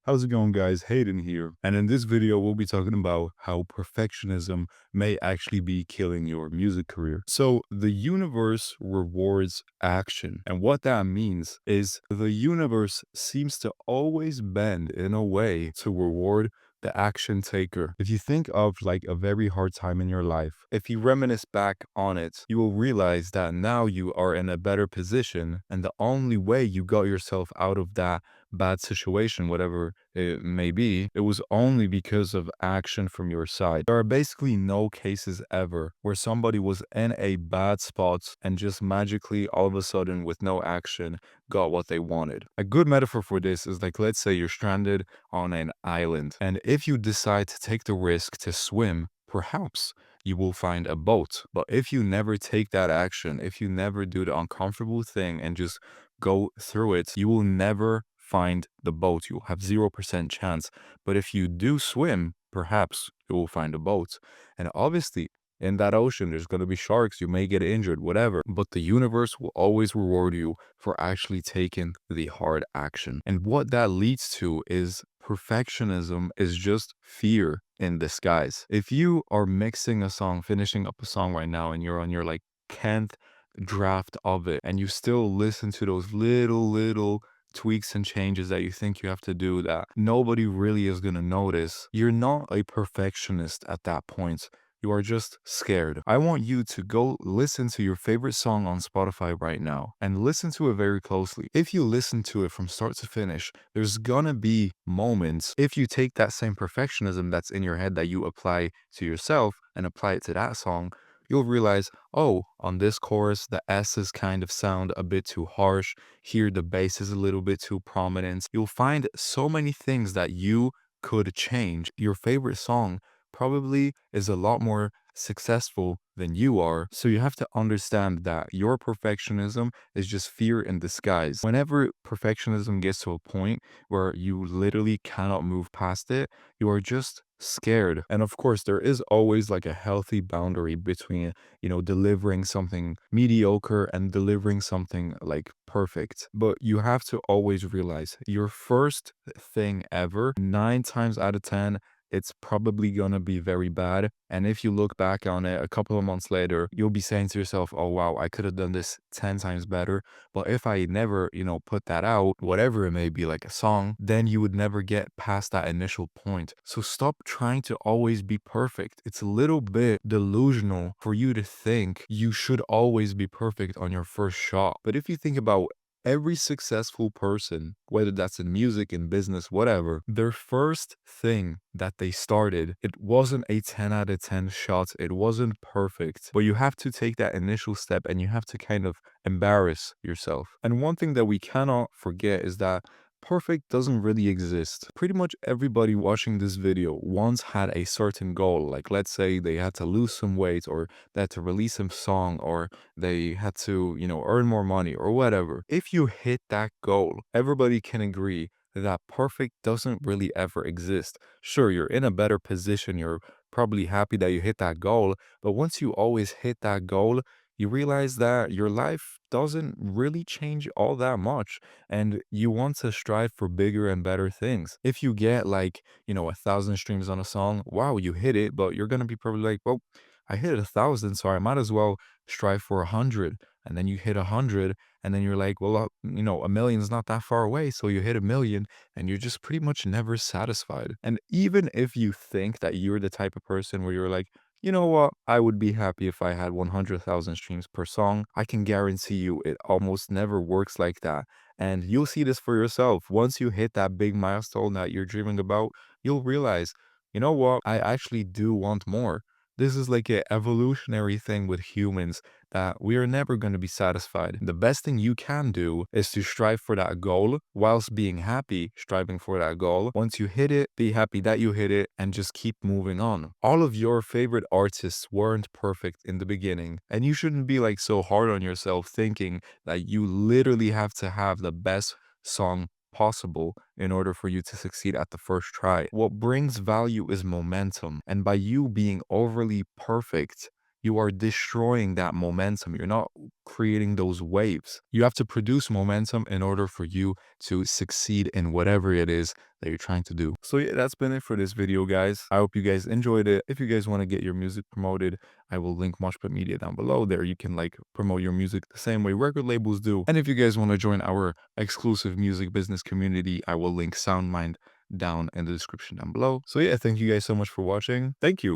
How's it going, guys? Hayden here. And in this video, we'll be talking about how perfectionism may actually be killing your music career. So the universe rewards action. And what that means is the universe seems to always bend in a way to reward the action taker. If you think of like a very hard time in your life, if you reminisce back on it, you will realize that now you are in a better position. And the only way you got yourself out of that bad situation, whatever it may be, it was only because of action from your side. There are basically no cases ever where somebody was in a bad spot and just magically all of a sudden with no action got what they wanted. A good metaphor for this is like, let's say you're stranded on an island, and if you decide to take the risk to swim, perhaps you will find a boat. But if you never take that action, if you never do the uncomfortable thing and just go through it, you will never find the boat. You'll have 0% chance. But if you do swim, perhaps you will find a boat. And obviously, in that ocean, there's going to be sharks. You may get injured, whatever. But the universe will always reward you for actually taking the hard action. And what that leads to is perfectionism is just fear in disguise. If you are mixing a song, finishing up a song right now, and you're on your like 10th draft of it, and you still listen to those little tweaks and changes that you think you have to do that nobody really is going to notice, you're not a perfectionist at that point. You are just scared. I want you to go listen to your favorite song on Spotify right now and listen to it very closely. If you listen to it from start to finish, there's gonna be moments, if you take that same perfectionism that's in your head that you apply to yourself and apply it to that song, you'll realize, oh, on this chorus, the S's kind of sound a bit too harsh. Here, the bass is a little bit too prominent. You'll find so many things that you could change. Your favorite song probably is a lot more successful than you are. So you have to understand that your perfectionism is just fear in disguise. Whenever perfectionism gets to a point where you literally cannot move past it, you are just scared. And of course, there is always like a healthy boundary between, delivering something mediocre and delivering something like perfect. But you have to always realize your first thing ever, 9 times out of 10, it's probably gonna be very bad. And if you look back on it a couple of months later, you'll be saying to yourself, oh wow, I could have done this 10 times better. But if I never, put that out, whatever it may be, like a song, then you would never get past that initial point. So stop trying to always be perfect. It's a little bit delusional for you to think you should always be perfect on your first shot. But if you think about every successful person, whether that's in music, in business, whatever, their first thing that they started, it wasn't a 10 out of 10 shot. It wasn't perfect, but you have to take that initial step and you have to kind of embarrass yourself. And one thing that we cannot forget is that perfect doesn't really exist. Pretty much everybody watching this video once had a certain goal. Like, let's say they had to lose some weight, or they had to release a song, or they had to, earn more money or whatever. If you hit that goal, everybody can agree that perfect doesn't really ever exist. Sure, you're in a better position. You're probably happy that you hit that goal. But once you always hit that goal, you realize that your life doesn't really change all that much, and you want to strive for bigger and better things. If you get like, 1,000 streams on a song, wow, you hit it, but you're gonna be probably like, well, I hit 1,000, so I might as well strive for 100. And then you hit 100, and then you're like, well, a million's not that far away, so you hit a million, and you're just pretty much never satisfied. And even if you think that you're the type of person where you're like, you know what? I would be happy if I had 100,000 streams per song. I can guarantee you it almost never works like that. And you'll see this for yourself. Once you hit that big milestone that you're dreaming about, you'll realize, you know what? I actually do want more. This is like an evolutionary thing with humans, that we are never going to be satisfied. The best thing you can do is to strive for that goal whilst being happy striving for that goal. Once you hit it, be happy that you hit it and just keep moving on. All of your favorite artists weren't perfect in the beginning, and you shouldn't be like so hard on yourself thinking that you literally have to have the best song possible in order for you to succeed at the first try. What brings value is momentum, and by you being overly perfect, you are destroying that momentum. You're not creating those waves. You have to produce momentum in order for you to succeed in whatever it is that you're trying to do. So yeah, that's been it for this video, guys. I hope you guys enjoyed it. If you guys want to get your music promoted, I will link Moshpit Media down below. There you can like promote your music the same way record labels do. And if you guys want to join our exclusive music business community, I will link SoundMind down in the description down below. So yeah, thank you guys so much for watching. Thank you.